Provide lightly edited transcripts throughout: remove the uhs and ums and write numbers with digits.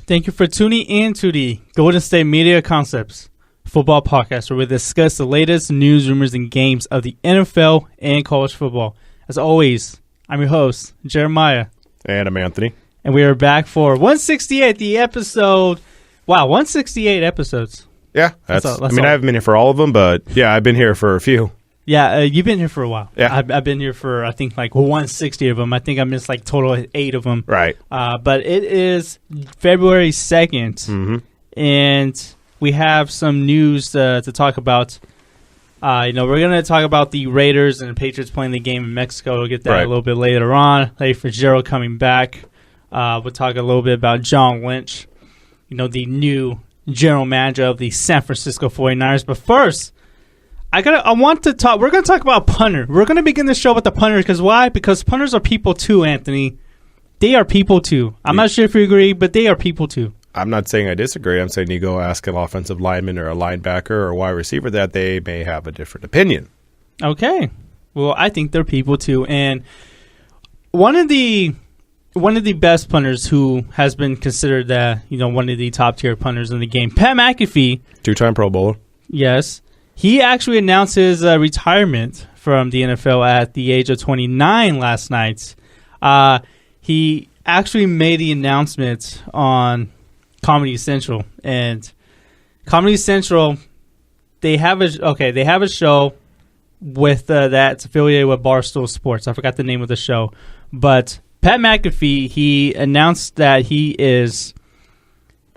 Thank you for tuning in to the Golden State Media Concepts football podcast, where we discuss the latest news, rumors, and games of the NFL and college football. As always, I'm your host, Jeremiah. And I'm Anthony. And we are back for 168, the episode. Wow, 168 episodes. Yeah, I haven't been here for all of them, but yeah, I've been here for a few. Yeah, you've been here for a while. Yeah. I've been here for, I think, like 160 of them. I think I missed like total 8 of them. Right. But it is February 2nd, and we have some news to talk about. We're going to talk about the Raiders and the Patriots playing the game in Mexico. We'll get that a little bit later on. Larry Fitzgerald coming back. We'll talk a little bit about John Lynch, the new general manager of the San Francisco 49ers. But first, we're going to talk about punter. We're going to begin the show with the punters. Because why? Because punters are people too, Anthony. They are people too. I'm not sure if you agree, but they are people too. I'm not saying I disagree. I'm saying you go ask an offensive lineman or a linebacker or a wide receiver that they may have a different opinion. Okay. Well, I think they're people too. And one of the best punters who has been considered one of the top tier punters in the game, Pat McAfee, 2-time Pro Bowler. Yes. He actually announced his retirement from the NFL at the age of 29 last night. He actually made the announcement on Comedy Central, and Comedy Central, they have a show with that's affiliated with Barstool Sports. I forgot the name of the show, but Pat McAfee, he announced that he is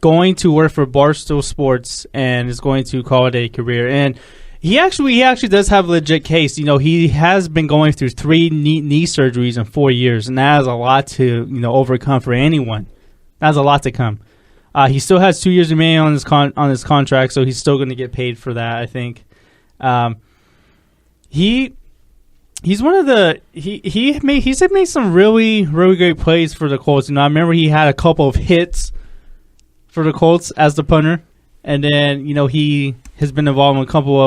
going to work for Barstool Sports and is going to call it a career. And he actually does have a legit case. He has been going through 3 knee surgeries in 4 years, and that is a lot to overcome for anyone. That's a lot to come. He still has 2 years remaining on his contract, so he's still going to get paid for that, I think. He's one of the he's made some really, really great plays for the Colts. I remember he had a couple of hits for the Colts as the punter, and then he has been involved in a couple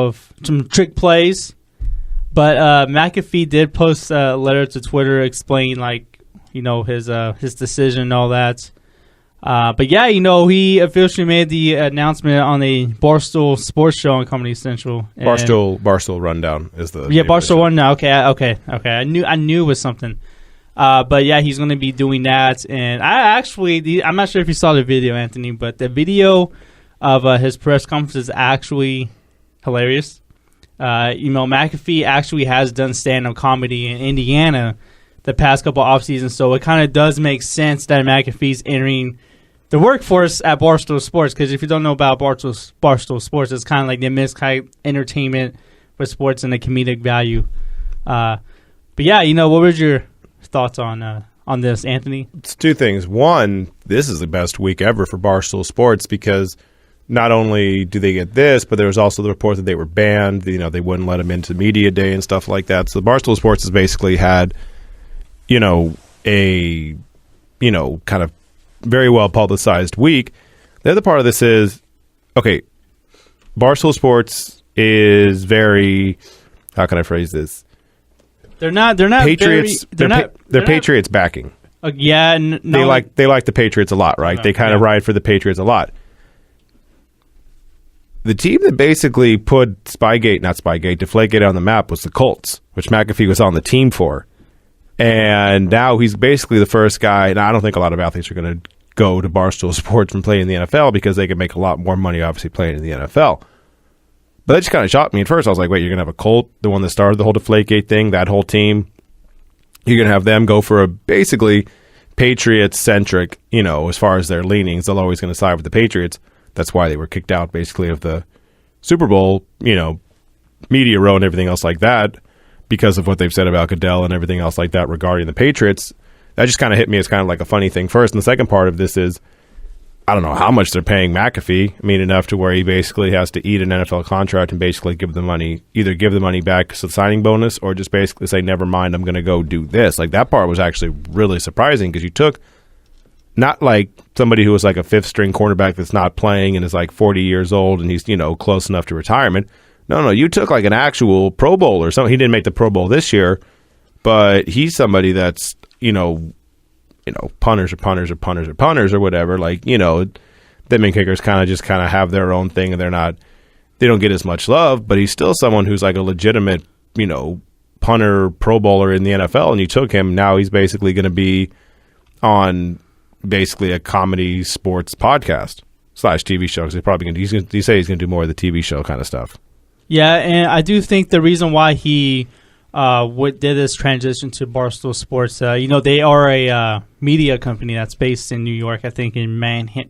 of some trick plays. But McAfee did post a letter to Twitter explaining his decision and all that. But yeah, he officially made the announcement on the Barstool Sports show on Comedy Central. Barstool Rundown is the Barstool Rundown. Okay. I knew it was something. But yeah, he's going to be doing that. And I'm not sure if you saw the video, Anthony, but the video of his press conference is actually hilarious. McAfee actually has done stand-up comedy in Indiana the past couple off seasons, so it kind of does make sense that McAfee's entering the workforce at Barstool Sports, because if you don't know about Barstool Sports, it's kind of like the mixed kind of entertainment with sports and the comedic value. But yeah, what was your thoughts on this, Anthony? It's 2 things. One, this is the best week ever for Barstool Sports, because not only do they get this, but there was also the report that they were banned. They wouldn't let them into media day and stuff like that. So Barstool Sports has basically had a kind of very well publicized week. The other part of this is, okay, Barstool Sports is very, how can I phrase this? They're not Patriots. They're Patriots backing. Yeah, they like the Patriots a lot, right? They kind of ride for the Patriots a lot. The team that basically put Deflategate on the map was the Colts, which McAfee was on the team for. And now he's basically the first guy, and I don't think a lot of athletes are going to go to Barstool Sports and play in the NFL because they can make a lot more money, obviously, playing in the NFL. But that just kind of shocked me at first. I was like, wait, you're going to have a Colt, the one that started the whole Deflategate thing, that whole team. You're going to have them go for a basically Patriots-centric, as far as their leanings. They're always going to side with the Patriots. That's why they were kicked out, basically, of the Super Bowl, media row and everything else like that, because of what they've said about Goodell and everything else like that regarding the Patriots. That just kind of hit me as kind of like a funny thing first. And the second part of this is, I don't know how much they're paying McAfee. I mean, enough to where he basically has to eat an NFL contract and basically either give the money back as a signing bonus or just basically say, never mind, I'm going to go do this. Like, that part was actually really surprising, because you took not like somebody who was like a 5th-string cornerback that's not playing and is like 40 years old and he's, close enough to retirement. No, you took like an actual Pro Bowl or something. He didn't make the Pro Bowl this year, but he's somebody that's, punters or whatever. Like, them and kickers kind of have their own thing, and they don't get as much love, but he's still someone who's like a legitimate, punter, Pro Bowler in the NFL, and you took him. Now he's basically going to be on basically a comedy sports podcast / TV show, because he's going to do more of the TV show kind of stuff. Yeah, and I do think the reason why he did this transition to Barstool Sports, they are a media company that's based in New York, I think in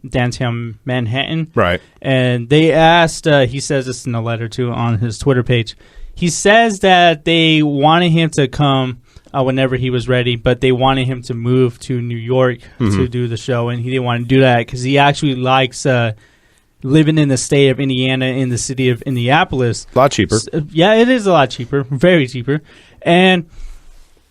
downtown Manhattan. Right. And they asked, he says this in a letter too on his Twitter page, he says that they wanted him to come whenever he was ready, but they wanted him to move to New York to do the show, and he didn't want to do that because he actually likes living in the state of Indiana, in the city of Indianapolis. A lot cheaper. Yeah, it is a lot cheaper, very cheaper. And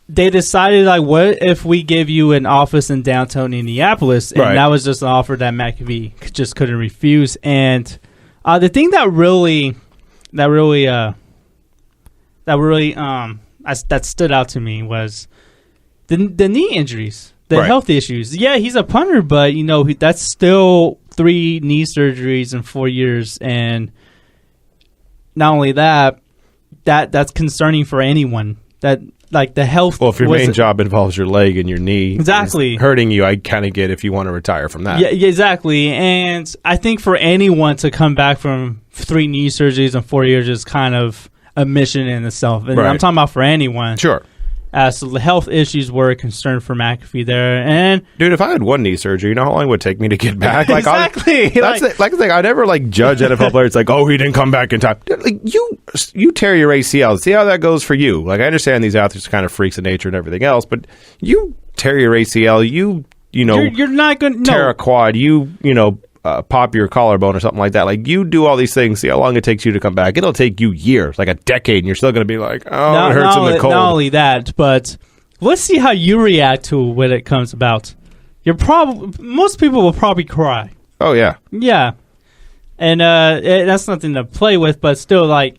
they decided, like, what if we give you an office in downtown Indianapolis? And that was just an offer that McAfee just couldn't refuse. And the thing that stood out to me was the knee injuries, the health issues. Yeah, he's a punter, but that's still 3 knee surgeries in 4 years, and not only that's concerning for anyone. That, like, the health. Well, if your main job involves your leg and your knee, exactly, hurting you, I kind of get if you want to retire from that. Yeah, exactly. And I think for anyone to come back from 3 knee surgeries in 4 years is kind of a mission in itself. And I'm talking about for anyone. Sure. So the health issues were a concern for McAfee there. And dude, if I had 1 knee surgery, you know how long it would take me to get back? Like, exactly. That's the thing. I never judge NFL players like, oh, he didn't come back in time. Dude, like, you tear your ACL. See how that goes for you. Like, I understand these athletes are kind of freaks of nature and everything else, but you tear your ACL, you're not going to tear a quad. Pop your collarbone or something like that. Like, you do all these things, see how long it takes you to come back. It'll take you years, like a decade, and you're still going to be like, oh, it hurts in the cold. Not only that, but let's see how you react to it when it comes about. Most people will probably cry. Oh, yeah. Yeah. And that's nothing to play with, but still, like,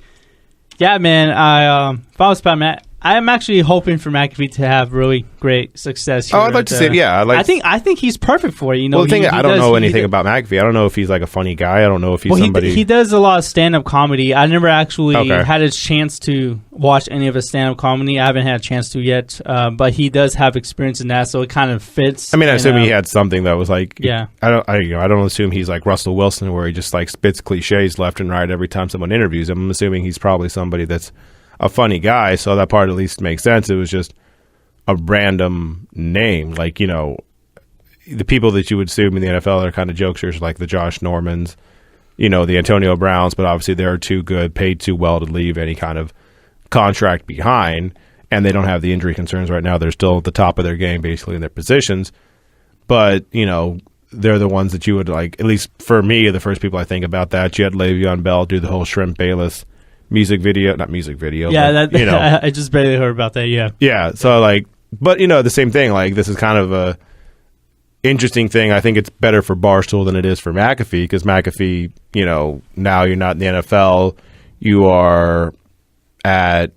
yeah, man, if I was Matt, I'm actually hoping for McAfee to have really great success here. Oh, I'd like to see. Yeah, I think he's perfect for it. Well, the thing I don't know anything about McAfee. I don't know if he's like a funny guy. I don't know if he's somebody. He does a lot of stand-up comedy. I never actually had a chance to watch any of his stand-up comedy. I haven't had a chance to yet, but he does have experience in that, so it kind of fits. I mean, I assume he had something that was like. Yeah. I don't assume he's like Russell Wilson, where he just like spits cliches left and right every time someone interviews him. I'm assuming he's probably somebody that's a funny guy, so that part at least makes sense. It was just a random name. Like, the people that you would assume in the NFL are kind of jokesters, like the Josh Normans, the Antonio Browns, but obviously they're too good, paid too well to leave any kind of contract behind, and they don't have the injury concerns right now. They're still at the top of their game, basically, in their positions. But, they're the ones that you would, like, at least for me, the first people I think about that. You had Le'Veon Bell do the whole Shrimp Bayless not music video. Yeah, but, I just barely heard about that. Yeah. Yeah. So but the same thing. Like, this is kind of a interesting thing. I think it's better for Barstool than it is for McAfee, because McAfee, now you're not in the NFL. You are at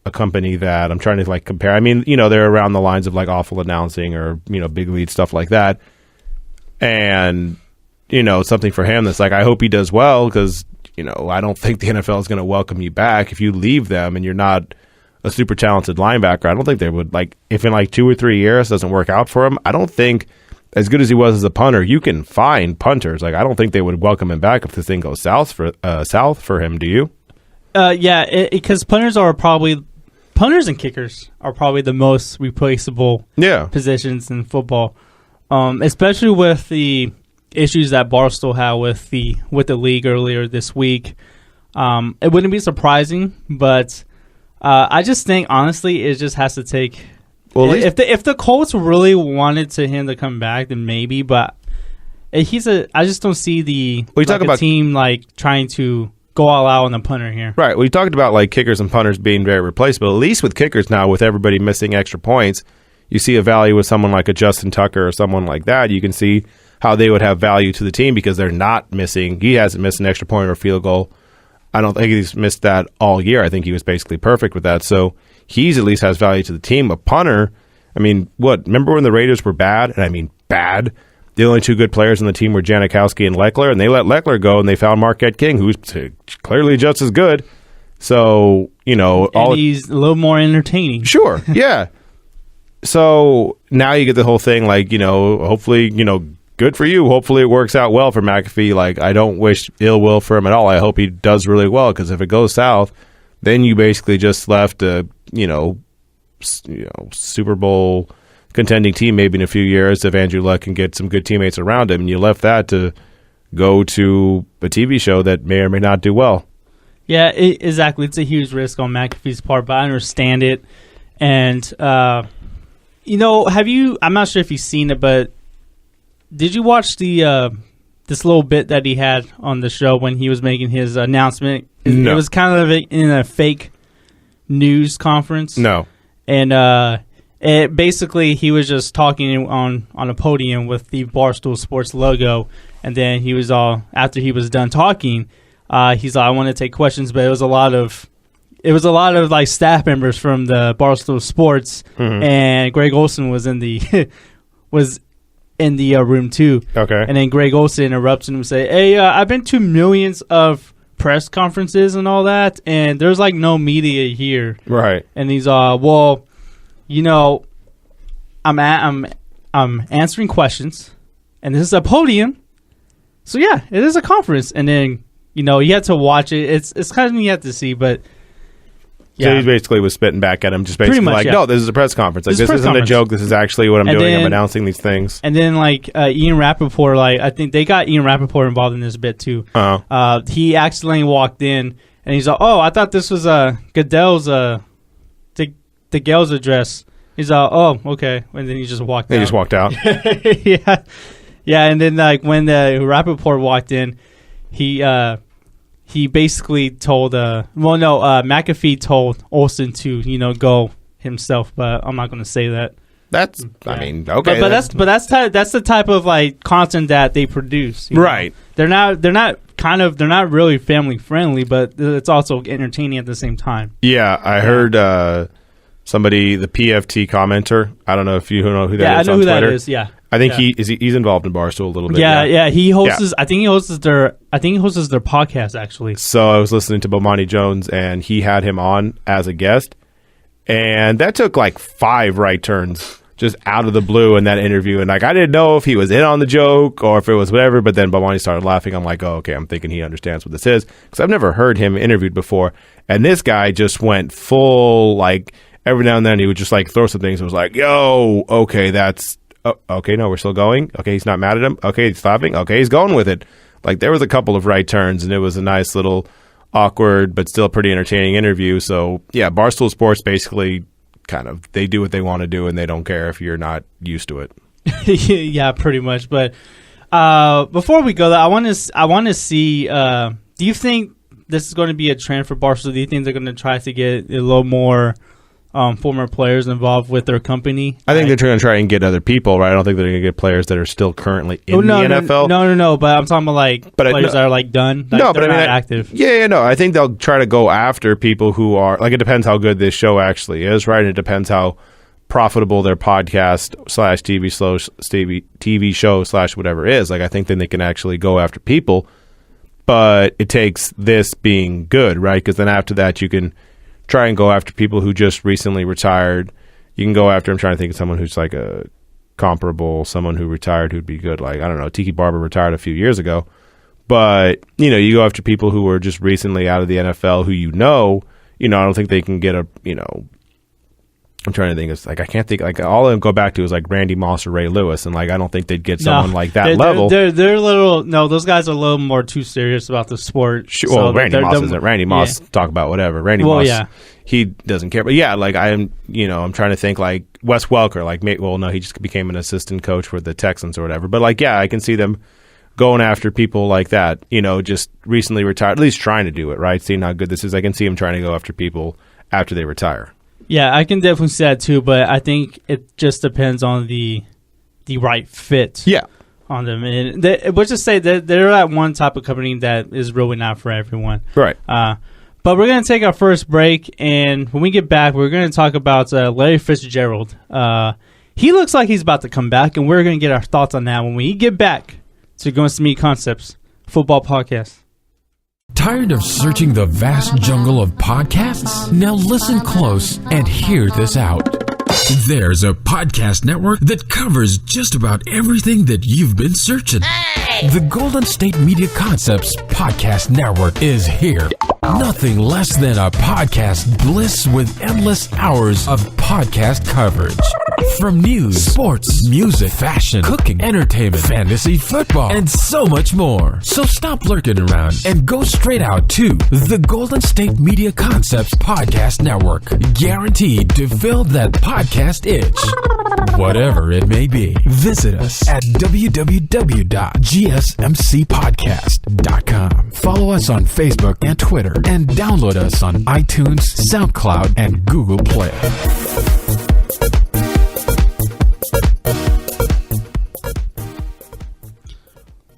a company that I'm trying to compare. I mean, they're around the lines of like Awful Announcing or Big Lead, stuff like that. And something for him that's like, I hope he does well, because I don't think the NFL is going to welcome you back if you leave them and you're not a super talented linebacker. I don't think they would, if in 2 or 3 years it doesn't work out for him. I don't think, as good as he was as a punter, you can find punters. I don't think they would welcome him back if this thing goes south for him. Do you? Yeah, because punters and kickers are probably the most replaceable positions in football, especially with the issues that Barstool had with the league earlier this week. It wouldn't be surprising, but I just think, honestly, it just has to take. Well, if the Colts really wanted him to come back, then maybe. But I just don't see the team trying to go all out on the punter here. Right. We talked about kickers and punters being very replaceable. At least with kickers now, with everybody missing extra points, you see a value with someone like a Justin Tucker or someone like that. You can see how they would have value to the team because they're not missing. He hasn't missed an extra point or a field goal. I don't think he's missed that all year. I think he was basically perfect with that. So he's at least has value to the team. A punter, I mean, remember when the Raiders were bad? And I mean bad. The only two good players on the team were Janikowski and Leckler, and they let Leckler go, and they found Marquette King, who's clearly just as good. So, he's a little more entertaining. Sure, yeah. So now you get the whole thing, like, hopefully, good for you. Hopefully it works out well for McAfee. Like, I don't wish ill will for him at all. I hope he does really well, because if it goes south, then you basically just left a, Super Bowl contending team maybe in a few years if Andrew Luck can get some good teammates around him, and you left that to go to a TV show that may or may not do well. Yeah, exactly. It's a huge risk on McAfee's part, but I understand it. And, have you, I'm not sure if you've seen it, but did you watch this little bit that he had on the show when he was making his announcement? No. It was kind of in a fake news conference. No. And basically he was just talking on a podium with the Barstool Sports logo, and then after he was done talking, he's like, I want to take questions, but it was a lot of like staff members from the Barstool Sports, and Greg Olsen was in the room too. Okay. And then Greg Olsen interrupts him and say, "Hey, I've been to millions of press conferences and all that, and there's like no media here." Right. And he's well, I'm answering questions, and this is a podium, so yeah, it is a conference. And then you have to watch it. It's kind of you have to see, but yeah. So he basically was spitting back at him, just basically much, no, this is a press conference. Like, this isn't a joke. This is actually what I'm doing. I'm announcing these things. And then, like, Ian Rappaport, I think they got Ian Rappaport involved in this bit, too. Uh-huh. He accidentally walked in, and he's like, I thought this was Goodell's, Goodell's address. He's like, okay. And then he just walked out. He just walked out. Yeah. Yeah, and then, like, when the Rappaport walked in, he basically told McAfee told Olsen to go himself, but I'm not going to say that. That's I mean, okay, but that's the type of like content that they produce, right? They're not really family friendly, but it's also entertaining at the same time. Yeah, I heard somebody, the PFT commenter. I don't know if you know who that is. Yeah, I know who Twitter. that is. Yeah. I think he's involved in Barstool a little bit. Yeah. He hosts. I think he hosts their podcast actually. So I was listening to Bomani Jones, and he had him on as a guest, and that took like 5 right turns just out of the blue in that interview. And like, I didn't know if he was in on the joke or if it was whatever. But then Bomani started laughing. I'm like, okay. I'm thinking he understands what this is, because I've never heard him interviewed before. And this guy just went full, like, every now and then he would just like throw some things. It was like, yo, okay, that's. Okay, no, we're still going. Okay, he's not mad at him. Okay, he's stopping. Okay, he's going with it. Like, there was a couple of right turns, and it was a nice little awkward but still pretty entertaining interview. So, yeah, Barstool Sports basically kind of, they do what they want to do, and they don't care if you're not used to it. Yeah, pretty much. But before we go, I want to see, do you think this is going to be a trend for Barstool? Do you think they're going to try to get a little more former players involved with their company? I think they're going to try and get other people, right? I don't think they're going to get players that are still currently in the NFL. No. But I'm talking about like players that are like done. Like, but I mean, not active. Yeah, no. I think they'll try to go after people who are like. It depends how good this show actually is, right? And it depends how profitable their podcast / TV show / whatever is. Like, I think then they can actually go after people, but it takes this being good, right? Because then after that, you can try and go after people who just recently retired. You can go after, I'm trying to think of someone who's like a comparable, someone who retired who'd be good. Like, I don't know, Tiki Barber retired a few years ago. But, you go after people who were just recently out of the NFL who I don't think they can get I'm trying to think. It's like, I can't think, like, all I go back to is like Randy Moss or Ray Lewis, and like, I don't think they'd get someone like that level. They're a little, those guys are a little more too serious about the sport. Sure, well, Randy Moss isn't. Randy Moss talk about whatever. Randy Moss, he doesn't care. But yeah, like, I'm trying to think like Wes Welker, like, he just became an assistant coach for the Texans or whatever. But like, yeah, I can see them going after people like that, just recently retired, at least trying to do it, right? Seeing how good this is. I can see them trying to go after people after they retire. Yeah, I can definitely see that too, but I think it just depends on the right fit. Yeah, on them, and let's just say that they're that one type of company that is really not for everyone. Right. But we're going to take our first break, and when we get back, we're going to talk about Larry Fitzgerald. He looks like he's about to come back, and we're going to get our thoughts on that when we get back to Going to Meet Concepts Football Podcast. Tired of searching the vast jungle of podcasts? Now listen close and hear this out. There's a podcast network that covers just about everything that you've been searching. Hey! The Golden State Media Concepts Podcast Network is here. Nothing less than a podcast bliss with endless hours of podcast coverage. From news, sports, music, fashion, cooking, entertainment, fantasy, football, and so much more. So stop lurking around and go straight out to the Golden State Media Concepts Podcast Network. Guaranteed to fill that podcast itch. Whatever it may be. Visit us at www.gsmcpodcast.com. Follow us on Facebook and Twitter, and download us on iTunes, SoundCloud, and Google Play.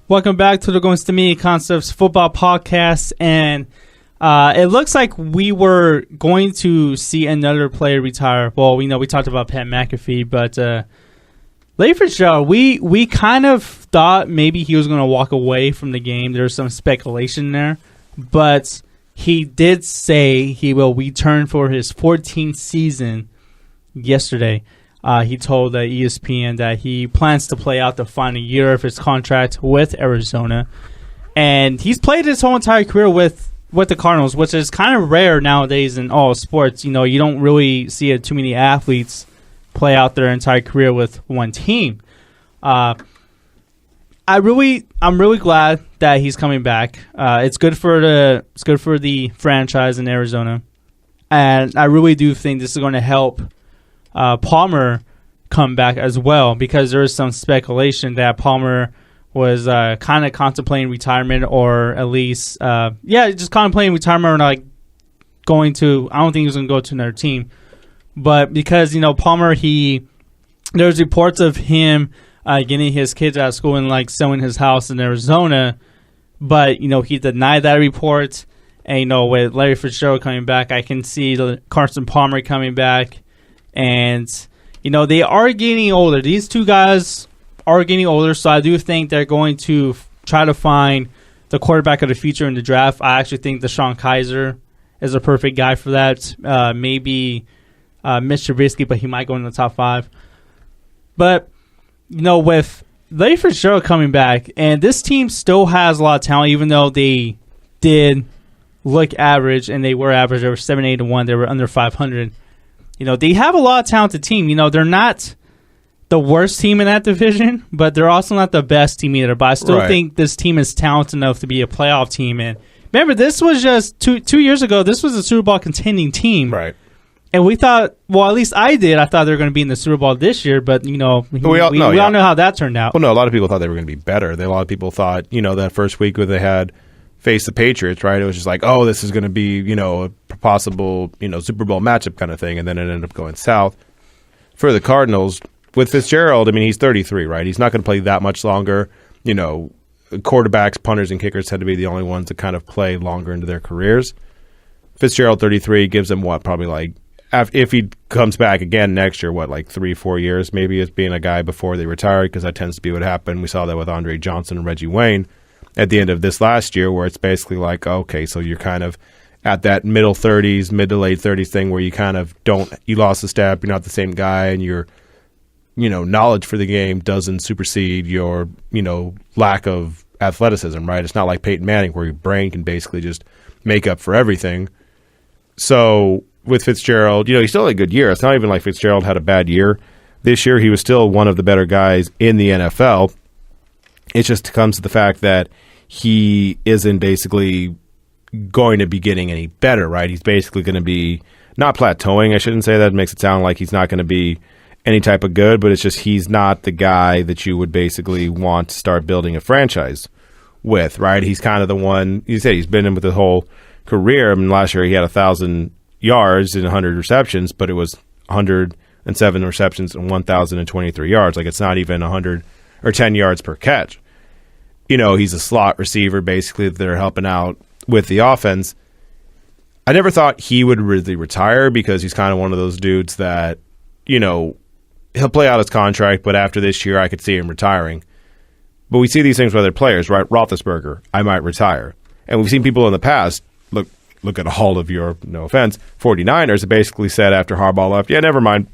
Welcome back to the Going to Meet Concepts Football Podcast, and it looks like we were going to see another player retire. Well, we know we talked about Pat McAfee, but Larry Fitzgerald, we kind of thought maybe he was going to walk away from the game. There was some speculation there, but he did say he will return for his 14th season yesterday. He told ESPN that he plans to play out the final year of his contract with Arizona. And he's played his whole entire career with the Cardinals, which is kind of rare nowadays in all sports. You know, you don't really see too many athletes play out their entire career with one team. I'm really glad that he's coming back. It's good for the franchise in Arizona. And I really do think this is going to help Palmer come back as well, because there is some speculation that Palmer was kind of contemplating retirement, or at least just contemplating retirement, or like going to, I don't think he was going to go to another team, but because Palmer, there's reports of him getting his kids out of school and like selling his house in Arizona, but he denied that report. And with Larry Fitzgerald coming back, I can see Carson Palmer coming back. And, they are getting older. These two guys are getting older, so I do think they're going to try to find the quarterback of the future in the draft. I actually think Deshaun Kaiser is a perfect guy for that. Maybe Mitch Trubisky, but he might go in the top 5. But, with Larry Fitzgerald coming back, and this team still has a lot of talent, even though they did look average, and they were average. They were 7-8-1. They were under 500. They have a lot of talented team. They're not the worst team in that division, but they're also not the best team either. But I still think this team is talented enough to be a playoff team. And remember, this was just two years ago. This was a Super Bowl contending team. Right. And we thought, well, at least I did. I thought they were going to be in the Super Bowl this year, but, we all know how that turned out. Well, no, a lot of people thought they were going to be better. A lot of people thought, that first week where they had faced the Patriots, right? It was just like, oh, this is going to be, a possible, Super Bowl matchup kind of thing, and then it ended up going south. For the Cardinals, with Fitzgerald, I mean, he's 33, right? He's not going to play that much longer. Quarterbacks, punters, and kickers tend to be the only ones that kind of play longer into their careers. Fitzgerald, 33, gives him probably like, if he comes back again next year, 3-4 years maybe as being a guy before they retire, because that tends to be what happened. We saw that with Andre Johnson and Reggie Wayne at the end of this last year, where it's basically like, okay, so you're kind of at that mid to late 30s thing where you kind of you lost a step, you're not the same guy, and your, knowledge for the game doesn't supersede your, lack of athleticism, right? It's not like Peyton Manning where your brain can basically just make up for everything. So with Fitzgerald, he still had a good year. It's not even like Fitzgerald had a bad year. This year he was still one of the better guys in the NFL. It just comes to the fact that he isn't basically going to be getting any better, right? He's basically going to be not plateauing. I shouldn't say that. It makes it sound like he's not going to be any type of good, but it's just he's not the guy that you would basically want to start building a franchise with, right? He's kind of the one, you said he's been in with the whole career. I mean, last year he had 1,000 yards and 100 receptions, but it was 107 receptions and 1,023 yards. Like, it's not even 100 or 10 yards per catch. He's a slot receiver, basically, that they're helping out with the offense. I never thought he would really retire because he's kind of one of those dudes that, he'll play out his contract, but after this year, I could see him retiring. But we see these things with other players, right? Roethlisberger, I might retire. And we've seen people in the past, look at all of your, no offense, 49ers that basically said after Harbaugh left, yeah, never mind,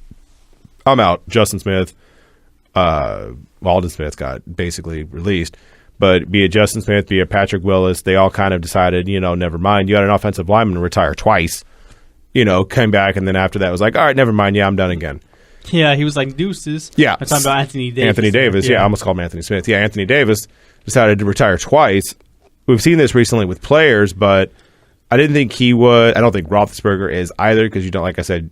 I'm out. Justin Smith, Aldon Smith got basically released. But be it Justin Smith, be it Patrick Willis, they all kind of decided, never mind. You had an offensive lineman retire twice, came back, and then after that was like, all right, never mind. Yeah, I'm done again. Yeah, he was like deuces. Yeah. I'm talking about Anthony Davis. Anthony Davis, I almost called him Anthony Smith. Yeah, Anthony Davis decided to retire twice. We've seen this recently with players, but I didn't think he would. I don't think Roethlisberger is either because you don't, like I said,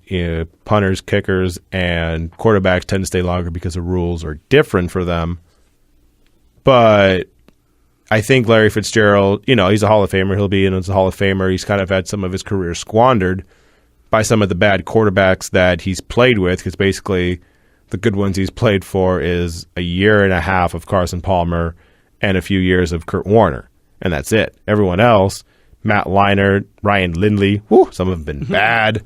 punters, kickers, and quarterbacks tend to stay longer because the rules are different for them. But I think Larry Fitzgerald, he's a Hall of Famer. He'll be in as a Hall of Famer. He's kind of had some of his career squandered by some of the bad quarterbacks that he's played with, because basically the good ones he's played for is a year and a half of Carson Palmer and a few years of Kurt Warner, and that's it. Everyone else, Matt Leinart, Ryan Lindley, some have been bad,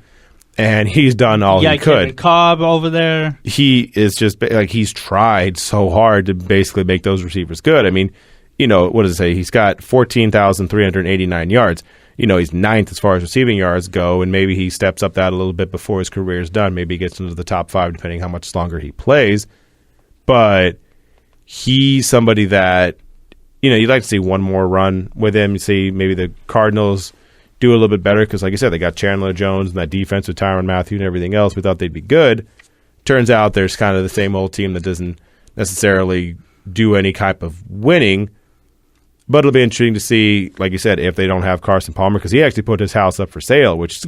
and he's done all he could. Kevin Cobb over there. He is just he's tried so hard to basically make those receivers good. I mean, what does it say? He's got 14,389 yards. He's ninth as far as receiving yards go, and maybe he steps up that a little bit before his career is done. Maybe he gets into the top 5, depending how much longer he plays. But he's somebody that, you'd like to see one more run with him. You see maybe the Cardinals do a little bit better because, like I said, they got Chandler Jones and that defense with Tyrann Mathieu and everything else. We thought they'd be good. Turns out there's kind of the same old team that doesn't necessarily do any type of winning. But it'll be interesting to see, like you said, if they don't have Carson Palmer, because he actually put his house up for sale, which is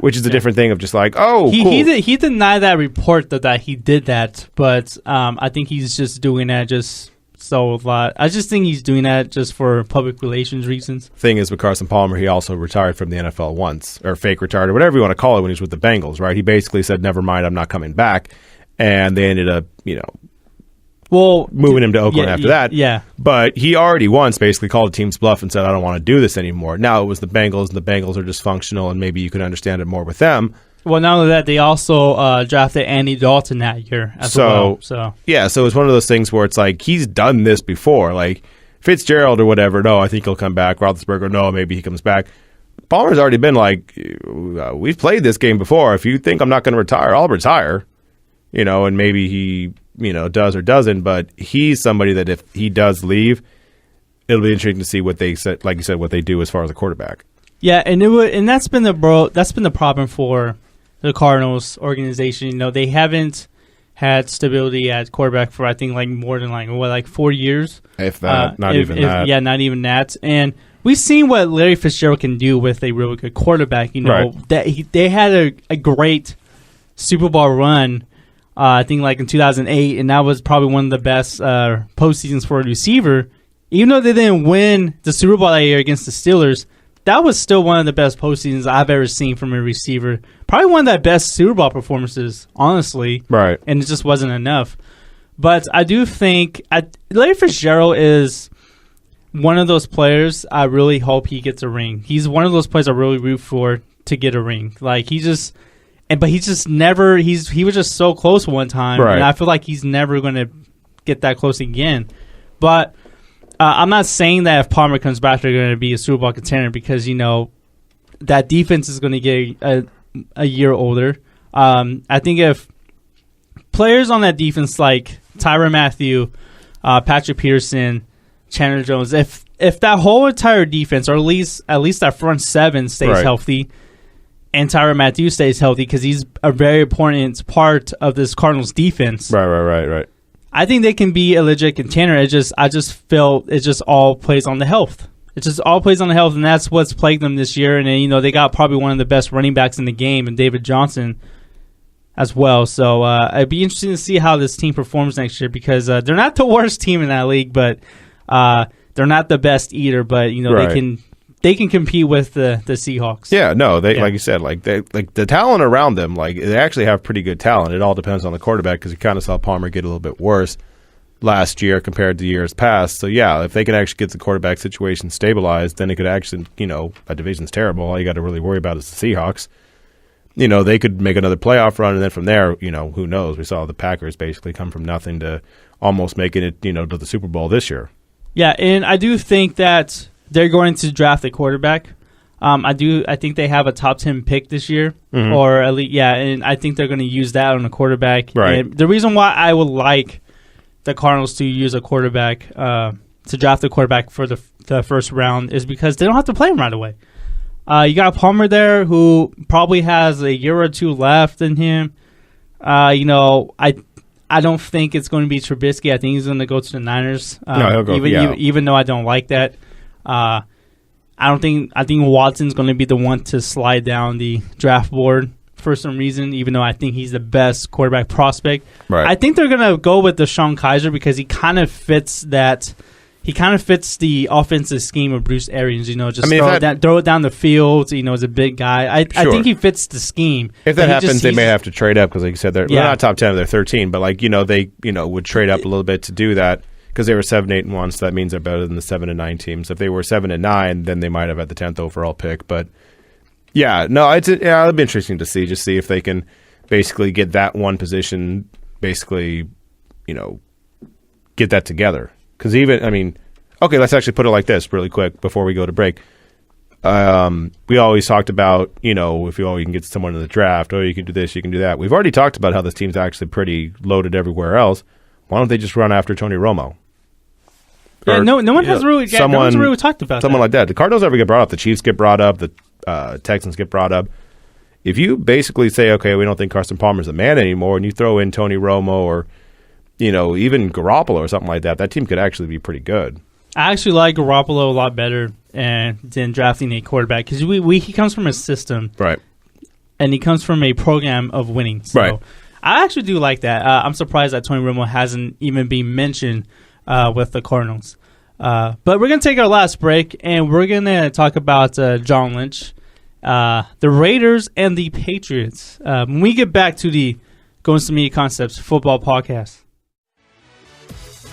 which is a different thing of just like, cool. He denied that report that he did that, but I think he's just doing that just so a lot. I just think he's doing that just for public relations reasons. Thing is, with Carson Palmer, he also retired from the NFL once, or fake retired, or whatever you want to call it, when he was with the Bengals, right? He basically said, never mind, I'm not coming back. And they ended up, moving him to Oakland after that. Yeah. But he already once basically called the team's bluff and said, I don't want to do this anymore. Now it was the Bengals, and the Bengals are dysfunctional, and maybe you can understand it more with them. Well, not only that, they also drafted Andy Dalton that year as well. So it's one of those things where it's like he's done this before. Like Fitzgerald or whatever, no, I think he'll come back. Roethlisberger, no, maybe he comes back. Palmer's already been like, we've played this game before. If you think I'm not going to retire, I'll retire. And maybe he does or doesn't, but he's somebody that if he does leave, it'll be interesting to see what they said, like you said, what they do as far as a quarterback. Yeah, and that's been the problem for the Cardinals organization. They haven't had stability at quarterback for I think more than 4 years. If that, not even that. Yeah, not even that. And we've seen what Larry Fitzgerald can do with a really good quarterback. Right. They had a great Super Bowl run. I think in 2008, and that was probably one of the best postseasons for a receiver. Even though they didn't win the Super Bowl that year against the Steelers, that was still one of the best postseasons I've ever seen from a receiver. Probably one of the best Super Bowl performances, honestly. Right. And it just wasn't enough. But I do think Larry Fitzgerald is one of those players I really hope he gets a ring. He's one of those players I really root for to get a ring. But he just never. He was just so close one time, right. And I feel like he's never going to get that close again. But I'm not saying that if Palmer comes back, they're going to be a Super Bowl contender because that defense is going to get a year older. I think if players on that defense like Tyrann Mathieu, Patrick Peterson, Chandler Jones, if that whole entire defense, or at least that front seven stays healthy. And Tyrann Mathieu stays healthy because he's a very important part of this Cardinals defense. Right. I think they can be a legit contender. I just feel it just all plays on the health. It just all plays on the health, and that's what's plagued them this year. And then, they got probably one of the best running backs in the game, and David Johnson as well. So it'd be interesting to see how this team performs next year because they're not the worst team in that league, but they're not the best either. But they can compete with the Seahawks. Yeah, no, like you said, the talent around them, they actually have pretty good talent. It all depends on the quarterback because you kind of saw Palmer get a little bit worse. last year compared to years past. So, yeah, if they can actually get the quarterback situation stabilized, then it could actually, that division's terrible. All you got to really worry about is the Seahawks. They could make another playoff run, and then from there, who knows? We saw the Packers basically come from nothing to almost making it, to the Super Bowl this year. Yeah, and I do think that they're going to draft a quarterback. I think they have a top 10 pick this year, or at least, and I think they're going to use that on a quarterback. Right. And the reason why I would like the Cardinals to use a quarterback, to draft a quarterback for the first round, is because they don't have to play him right away. You got Palmer there, who probably has a year or two left in him. I don't think it's going to be Trubisky. I think he's going to go to the Niners. No, he'll go. Even though I don't like that. I think Watson's going to be the one to slide down the draft board for some reason, even though I think he's the best quarterback prospect. Right. I think they're going to go with DeShone Kizer because he kind of fits that. He kind of fits the offensive scheme of Bruce Arians. Throw it down the field. As a big guy. I think he fits the scheme. If that happens, they may have to trade up because, like you said, they're not top 10, they're 13. But they would trade up a little bit to do that. Because they were 7-8-1, so that means they're better than the 7-9 teams. If they were 7-9, then they might have had the 10th overall pick. But it'll be interesting to see if they can basically get that one position, get that together. Because let's actually put it like this, really quick, before we go to break. We always talked about, if you can get someone in the draft, you can do this, you can do that. We've already talked about how this team's actually pretty loaded everywhere else. Why don't they just run after Tony Romo? Yeah, no one has really talked about someone like that. The Cardinals ever get brought up. The Chiefs get brought up. The Texans get brought up. If you basically say, okay, we don't think Carson Palmer's the man anymore, and you throw in Tony Romo or, even Garoppolo or something like that, that team could actually be pretty good. I actually like Garoppolo a lot better than drafting a quarterback because he comes from a system. Right. And he comes from a program of winning. So right. I actually do like that. I'm surprised that Tony Romo hasn't even been mentioned with the Cardinals. But we're going to take our last break, and we're going to talk about John Lynch, the Raiders, and the Patriots when we get back to the Going to Media Concepts football podcast.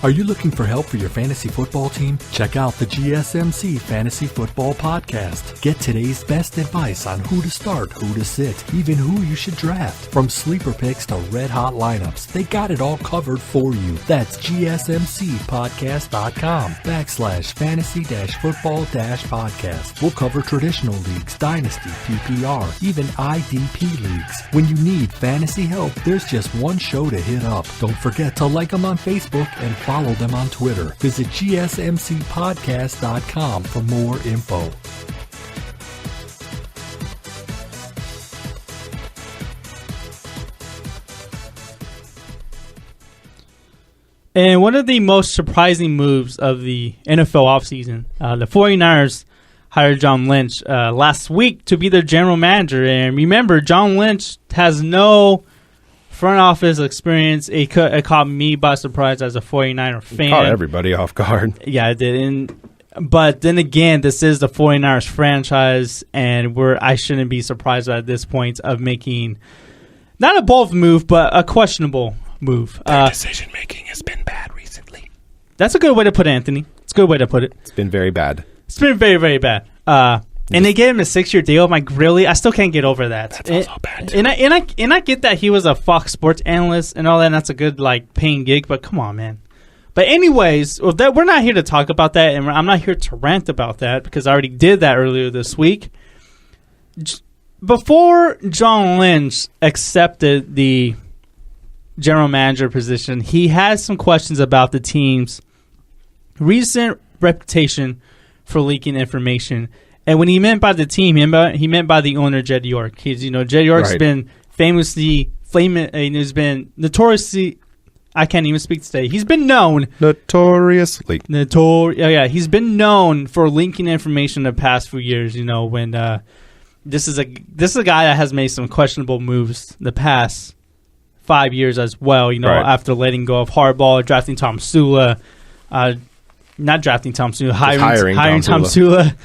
Are you looking for help for your fantasy football team? Check out the GSMC Fantasy Football Podcast. Get today's best advice on who to start, who to sit, even who you should draft. From sleeper picks to red-hot lineups, they got it all covered for you. That's gsmcpodcast.com/fantasy-football-podcast. We'll cover traditional leagues, dynasty, PPR, even IDP leagues. When you need fantasy help, there's just one show to hit up. Don't forget to like them on Facebook and follow them on Twitter. Visit gsmcpodcast.com for more info. And one of the most surprising moves of the NFL offseason, the 49ers hired John Lynch last week to be their general manager. And remember, John Lynch has no front office experience. It caught me by surprise as a 49er fan. It caught everybody off guard. Yeah, it did. But then again, this is the 49ers franchise, and I shouldn't be surprised at this point of making not a bold move, but a questionable move. Their decision-making has been bad recently. That's a good way to put it, Anthony. It's a good way to put it. It's been very bad. It's been very, very bad. And they gave him a 6-year deal. I'm like, really? I still can't get over that. That's also bad, too. And I get that he was a Fox Sports analyst and all that, and that's a good, paying gig, but come on, man. But anyways, we're not here to talk about that, and I'm not here to rant about that because I already did that earlier this week. Before John Lynch accepted the general manager position, he had some questions about the team's recent reputation for leaking information. And when he meant by the team, he meant by the owner, Jed York. Jed York's been has been notoriously, I can't even speak today. He's been known. Notoriously. He's been known for leaking information the past few years, when this is a guy that has made some questionable moves the past 5 years as well, after letting go of Harbaugh, drafting Tom Sula, not drafting Tom Sula, hiring Tom Sula.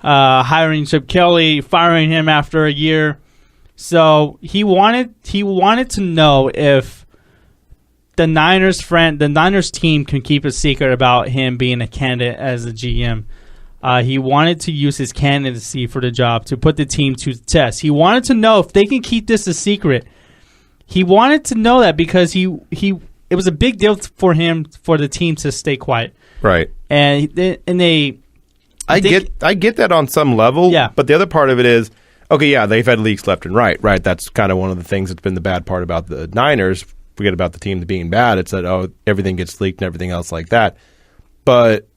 Hiring Chip Kelly, firing him after a year. So he wanted to know if the Niners team can keep a secret about him being a candidate as a GM. He wanted to use his candidacy for the job to put the team to the test. He wanted to know if they can keep this a secret. He wanted to know that because it was a big deal for him for the team to stay quiet. Right. I get that on some level. Yeah. But the other part of it is, okay, yeah, they've had leaks left and right. Right. That's kind of one of the things that's been the bad part about the Niners. Forget about the team being bad. It's that, everything gets leaked and everything else like that. But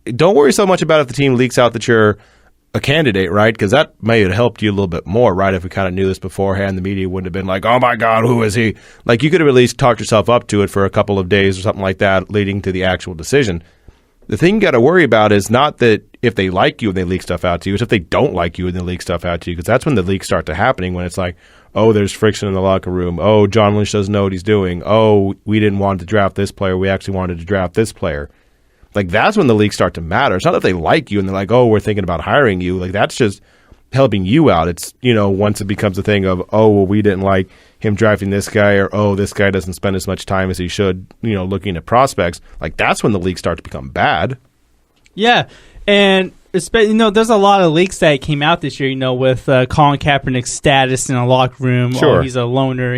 don't worry so much about if the team leaks out that you're a candidate, right? Because that may have helped you a little bit more, right? If we kind of knew this beforehand, the media wouldn't have been like, oh my God, who is he? Like, you could have at least talked yourself up to it for a couple of days or something like that, leading to the actual decision. The thing you got to worry about is not that if they like you and they leak stuff out to you, it's if they don't like you and they leak stuff out to you, because that's when the leaks start to happening, when it's like, oh, there's friction in the locker room. Oh, John Lynch doesn't know what he's doing. Oh, we didn't want to draft this player. We actually wanted to draft this player. Like, that's when the leaks start to matter. It's not that they like you and they're like, oh, we're thinking about hiring you. Like, that's just helping you out. It's, once it becomes a thing of, oh, well, we didn't like him drafting this guy, or, oh, this guy doesn't spend as much time as he should, looking at prospects. Like, that's when the leaks start to become bad. Yeah. And there's a lot of leaks that came out this year, with Colin Kaepernick's status in a locker room. Sure. Oh, he's a loner.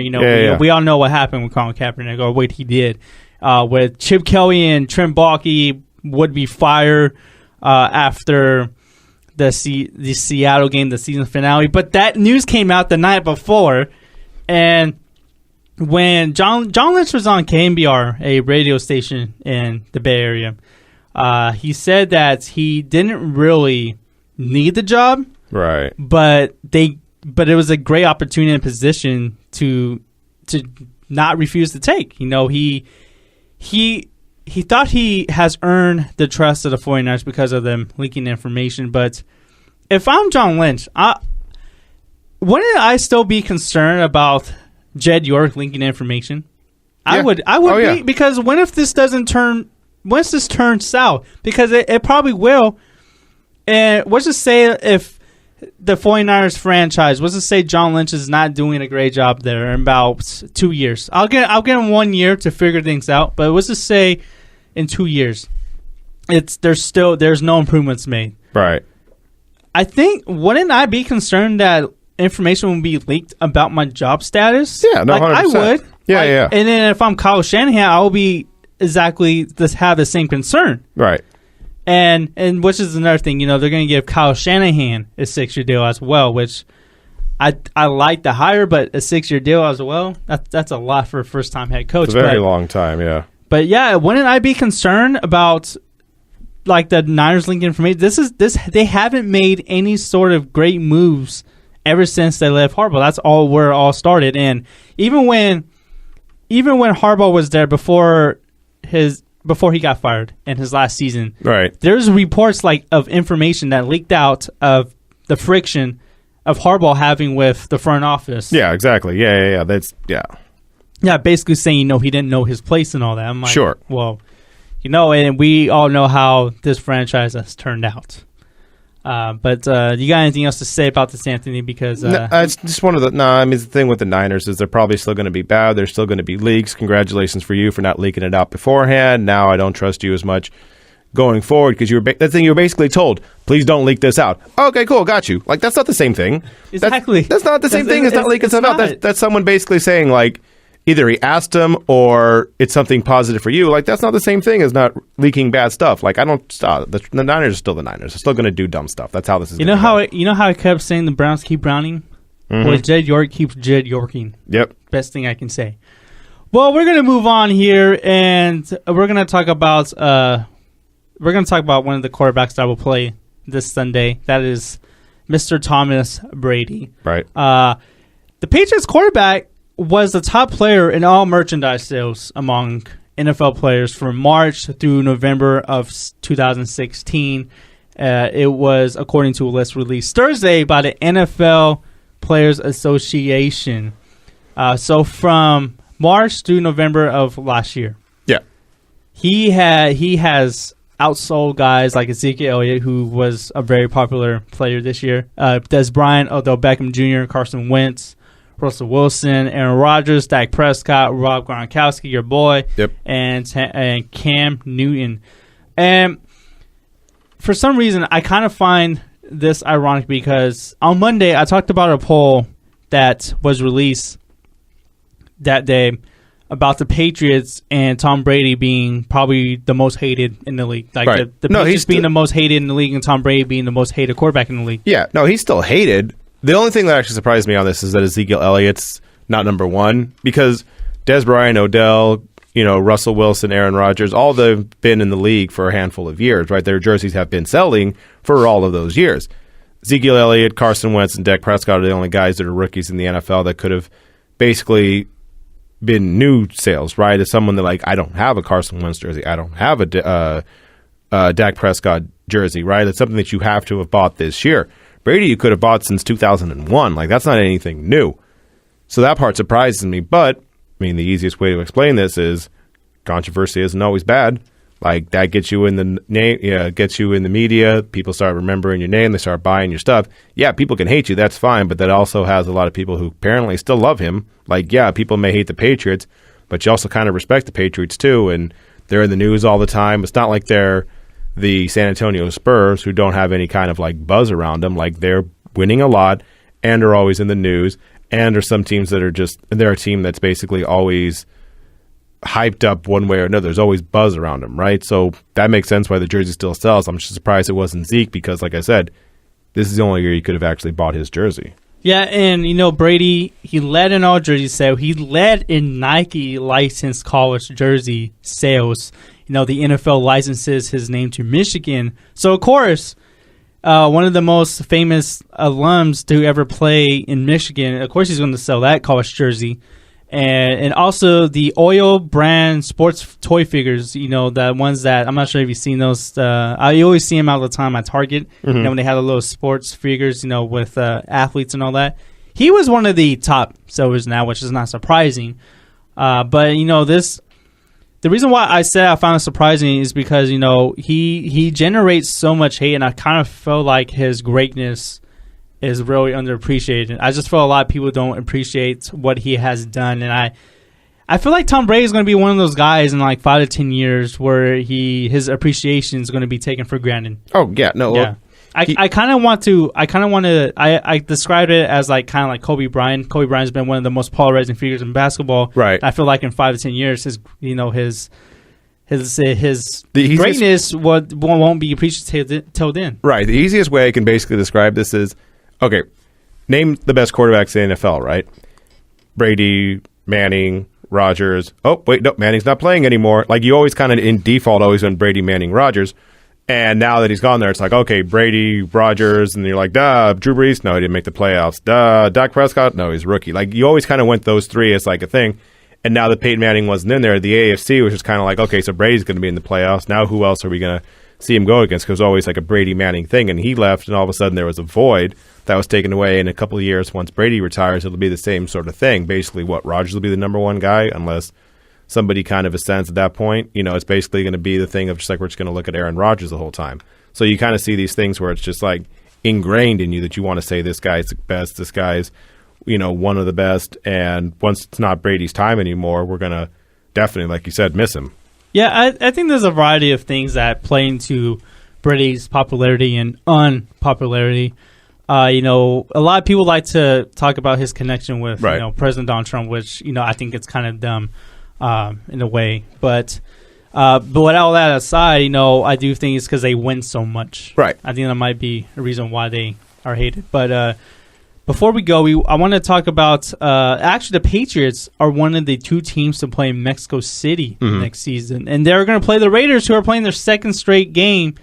We all know what happened with Colin Kaepernick, or what he did. With Chip Kelly and Trent Baalke would be fired after the Seattle game, the season finale. But that news came out the night before, and when John Lynch was on KNBR, a radio station in the Bay Area, he said that he didn't really need the job, right? But it was a great opportunity and position to not refuse to take. He thought he has earned the trust of the 49ers because of them leaking information. But if I'm John Lynch, wouldn't I still be concerned about Jed York leaking information? Yeah. I would be, because once this turns south, because it probably will, and let's just say if the 49ers franchise, let's just say John Lynch is not doing a great job there in about 2 years. I'll give him 1 year to figure things out, but let's just say in 2 years, there's no improvements made. Right. I think, wouldn't I be concerned that information would be leaked about my job status? Yeah, no, 100%. I would. Yeah. And then if I'm Kyle Shanahan, I will be exactly have the same concern. Right. And which is another thing, they're going to give Kyle Shanahan a 6-year deal as well, which I like the hire, but a 6-year deal as well, that's a lot for a first-time head coach. It's a very long time, yeah. But yeah, wouldn't I be concerned about like the Niners leaking information? They haven't made any sort of great moves ever since they left Harbaugh. That's where it all started. And even when Harbaugh was there before he got fired in his last season, right? There's reports of information that leaked out of the friction of Harbaugh having with the front office. Yeah, exactly. Yeah. Yeah, basically saying, he didn't know his place and all that. I'm like, sure. Well, and we all know how this franchise has turned out. But you got anything else to say about this, Anthony? Because it's just one of the. No, I mean, the thing with the Niners is they're probably still going to be bad. There's still going to be leaks. Congratulations for you for not leaking it out beforehand. Now I don't trust you as much going forward, because you were basically told, please don't leak this out. Okay, cool, got you. Like, that's not the same thing. Exactly. That's not the same thing as not leaking stuff out. That's someone basically saying, like, either he asked him or it's something positive for you. Like, that's not the same thing as not leaking bad stuff. Like, I don't stop. The Niners are still the Niners. They're still going to do dumb stuff. That's how this is. You know how I kept saying the Browns keep Browning? Mm-hmm. Well, Jed York keeps Jed Yorking. Yep. Best thing I can say. Well, we're going to move on here, and we're going to talk about one of the quarterbacks that will play this Sunday. That is Mr. Thomas Brady. Right. The Patriots quarterback was the top player in all merchandise sales among NFL players from March through November of 2016. It was according to a list released Thursday by the NFL Players Association. So from March through November of last year. Yeah. He has outsold guys like Ezekiel Elliott, who was a very popular player this year. Des Bryant, Odell Beckham Jr., Carson Wentz, Russell Wilson, Aaron Rodgers, Dak Prescott, Rob Gronkowski, your boy, and Cam Newton. And for some reason, I kind of find this ironic because on Monday, I talked about a poll that was released that day about the Patriots and Tom Brady being probably the most hated in the league. Like right. the Patriots being the most hated in the league and Tom Brady being the most hated quarterback in the league. Yeah, no, he's still hated. The only thing that actually surprised me on this is that Ezekiel Elliott's not number one because Des Bryant, Odell, Russell Wilson, Aaron Rodgers, all they've been in the league for a handful of years, right? Their jerseys have been selling for all of those years. Ezekiel Elliott, Carson Wentz, and Dak Prescott are the only guys that are rookies in the NFL that could have basically been new sales, right? As someone that I don't have a Carson Wentz jersey, I don't have a Dak Prescott jersey, right? It's something that you have to have bought this year. Brady, you could have bought since 2001. That's not anything new. So that part surprises me. But the easiest way to explain this is controversy isn't always bad. That gets you in the name, gets you in the media. People start remembering your name. They start buying your stuff. Yeah, people can hate you. That's fine. But that also has a lot of people who apparently still love him. People may hate the Patriots, but you also kind of respect the Patriots too. And they're in the news all the time. It's not like they're the San Antonio Spurs who don't have any kind of buzz around them. They're winning a lot and are always in the news. And there's some teams that are they're a team that's basically always hyped up one way or another. There's always buzz around them, right? So that makes sense why the jersey still sells. I'm just surprised it wasn't Zeke because, like I said, this is the only year you could have actually bought his jersey. Yeah, and Brady, he led in all jersey sales. He led in Nike licensed college jersey sales. The NFL licenses his name to Michigan. So, of course, one of the most famous alums to ever play in Michigan, of course he's going to sell that college jersey. And also the Oil brand sports toy figures, the ones that, I'm not sure if you've seen those. I always see them all the time at Target, when they had the little sports figures, with athletes and all that. He was one of the top sellers now, which is not surprising. But, the reason why I said I found it surprising is because, he generates so much hate, and I kind of felt like his greatness is really underappreciated. I just feel a lot of people don't appreciate what he has done, and I feel like Tom Brady is going to be one of those guys in 5 to 10 years where his appreciation is going to be taken for granted. Oh yeah, no, yeah. I kind of want to. I described it as kind of like Kobe Bryant. Kobe Bryant's been one of the most polarizing figures in basketball. Right. I feel like in 5 to 10 years, his greatness won't be appreciated till then. Right. The easiest way I can basically describe this is, okay, name the best quarterbacks in the NFL, right? Brady, Manning, Rodgers. Oh, wait, no, Manning's not playing anymore. You always kind of in default always went Brady, Manning, Rodgers. And now that he's gone there, it's okay, Brady, Rodgers, and you're duh, Drew Brees, no, he didn't make the playoffs. Duh, Dak Prescott, no, he's rookie. You always kind of went those three as a thing. And now that Peyton Manning wasn't in there, the AFC was just kind of okay, so Brady's going to be in the playoffs. Now who else are we going to see him go against? Because it was always a Brady Manning thing, and he left, and all of a sudden there was a void that was taken away. In a couple of years, once Brady retires, it'll be the same sort of thing. Basically, Rodgers will be the number one guy unless somebody kind of ascends at that point. It's basically going to be the thing of just we're just going to look at Aaron Rodgers the whole time. So you kind of see these things where it's just ingrained in you that you want to say this guy's the best, this guy's one of the best, and once it's not Brady's time anymore, we're going to definitely, like you said, miss him. Yeah, I think there's a variety of things that play into Brady's popularity and unpopularity. A lot of people like to talk about his connection with President Donald Trump, which I think it's kind of dumb in a way. But with all that aside, I do think it's because they win so much. Right. I think that might be a reason why they are hated. But before we go, I want to talk about actually the Patriots are one of the two teams to play in Mexico City next season. And they're going to play the Raiders, who are playing their second straight game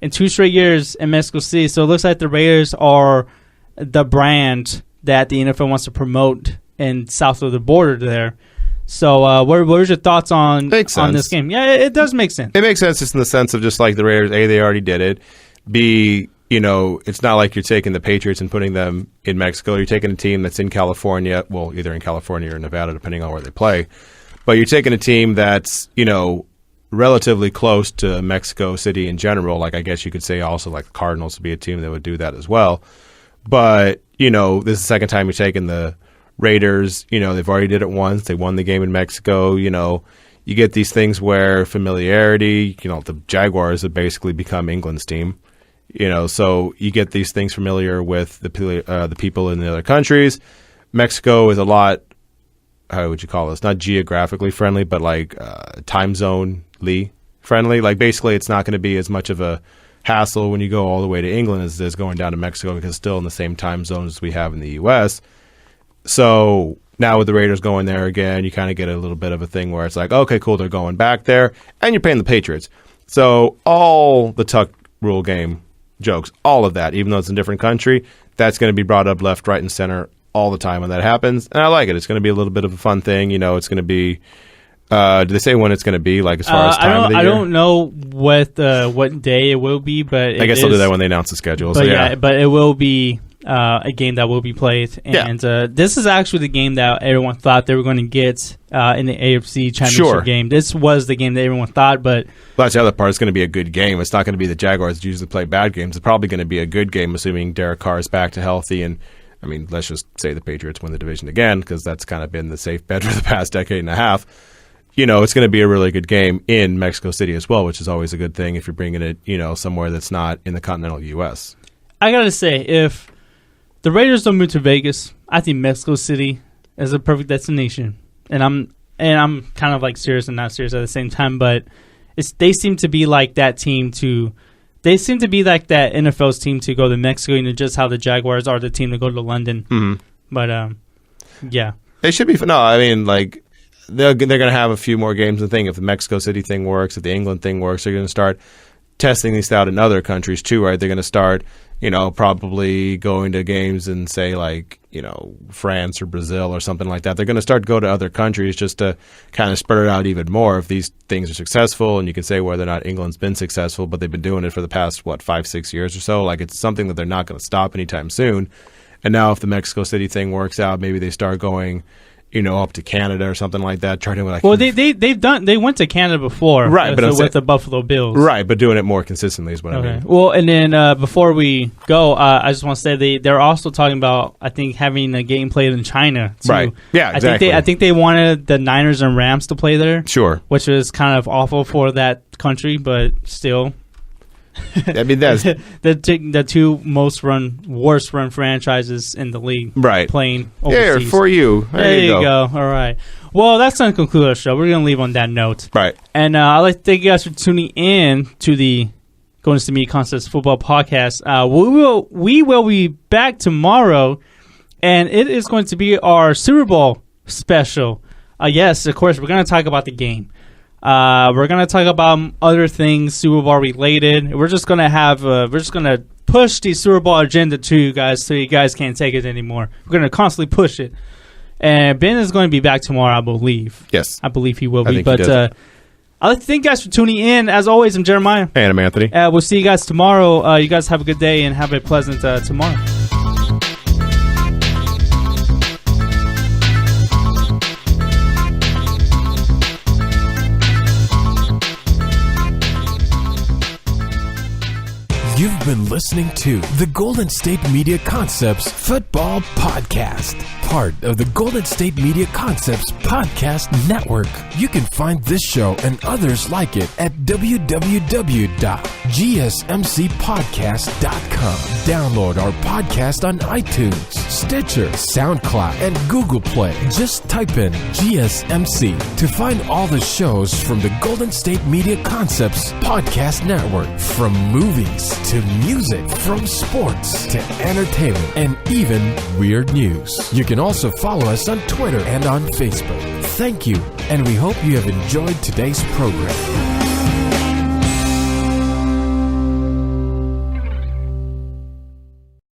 in 2 straight years in Mexico City. So it looks like the Raiders are the brand that the NFL wants to promote in south of the border there. So what are your thoughts on this game? Yeah, it does make sense. It makes sense just in the sense of just the Raiders, A, they already did it. B, it's not like you're taking the Patriots and putting them in Mexico. You're taking a team that's in California, well, either in California or Nevada, depending on where they play. But you're taking a team that's, relatively close to Mexico City in general. I guess you could say also the Cardinals would be a team that would do that as well. But, this is the second time you're taking the Raiders, they've already did it once. They won the game in Mexico. You get these things where familiarity, the Jaguars have basically become England's team. So you get these things familiar with the people in the other countries. Mexico is a lot, how would you call this? Not geographically friendly, but like time zone-ly friendly. Like basically it's not going to be as much of a hassle when you go all the way to England as it is going down to Mexico, because it's still in the same time zone as we have in the U.S. So now with the Raiders going there again, you kind of get a little bit of a thing where it's like, okay, cool, they're going back there, and you're paying the Patriots. So all the tuck rule game jokes, all of that, even though it's a different country, that's going to be brought up left, right, and center all the time when that happens. And I like it. It's going to be a little bit of a fun thing. It's going to be do they say when it's going to be, like as far as time of the year? I don't know what day it will be, but I guess they'll do that when they announce the schedule. But so yeah, but it will be a game that will be played. And this is actually the game that everyone thought they were going to get in the AFC Championship game. This was the game that everyone thought, but that's the other part. It's going to be a good game. It's not going to be the Jaguars that usually play bad games. It's probably going to be a good game, assuming Derek Carr is back to healthy. And I mean, let's just say the Patriots win the division again, because that's kind of been the safe bet for the past decade and a half. It's going to be a really good game in Mexico City as well, which is always a good thing if you're bringing it, somewhere that's not in the continental U.S. I got to say, if the Raiders don't move to Vegas, I think Mexico City is a perfect destination. And I'm kind of like serious and not serious at the same time, but they seem to be like that team they seem to be like that NFL's team to go to Mexico, just how the Jaguars are the team to go to London. Mm-hmm. But, yeah. It should be fun. No, I mean, like, they're going to have a few more games and thing. If the Mexico City thing works, if the England thing works, they're going to start testing these out in other countries too, right? They're going to start, probably going to games in, say, like, France or Brazil or something like that. They're going to start to go to other countries just to kind of spread it out even more if these things are successful. And you can say whether or not England's been successful, but they've been doing it for the past, 5-6 years or so. Like, it's something that they're not going to stop anytime soon. And now if the Mexico City thing works out, maybe they start going up to Canada or something like that. Trying to they went to Canada before, right? But with the Buffalo Bills, right? But doing it more consistently is what I mean. Well, and then before we go, I just want to say they're also talking about, I think, having a game played in China too. Right? Yeah, exactly. I think they wanted the Niners and Rams to play there. Sure. Which was kind of awful for that country, but still. I mean, that's the two worst run franchises in the league, right? Playing overseas. Yeah, for you. There you go. All right. Well, that's going to conclude our show. We're going to leave on that note, right? And I'd like to thank you guys for tuning in to the Golden State Media Concepts Football Podcast. We will be back tomorrow, and it is going to be our Super Bowl special. Yes, of course, we're going to talk about the game. We're going to talk about other things Super Bowl related. We're just going to push the Super Bowl agenda to you guys so you guys can't take it anymore. We're going to constantly push it. And Ben is going to be back tomorrow, I believe. Yes. I believe he will be. But I'd like to thank you guys for tuning in. As always, I'm Jeremiah. And I'm Anthony. We'll see you guys tomorrow. You guys have a good day and have a pleasant tomorrow. You've been listening to the Golden State Media Concepts Football Podcast, part of the Golden State Media Concepts Podcast Network. You can find this show and others like it at www.gsmcpodcast.com. Download our podcast on iTunes, Stitcher, SoundCloud, and Google Play. Just type in GSMC to find all the shows from the Golden State Media Concepts Podcast Network, from movies to music, from sports to entertainment, and even weird news. You can also follow us on Twitter and on Facebook. Thank you, and we hope you have enjoyed today's program.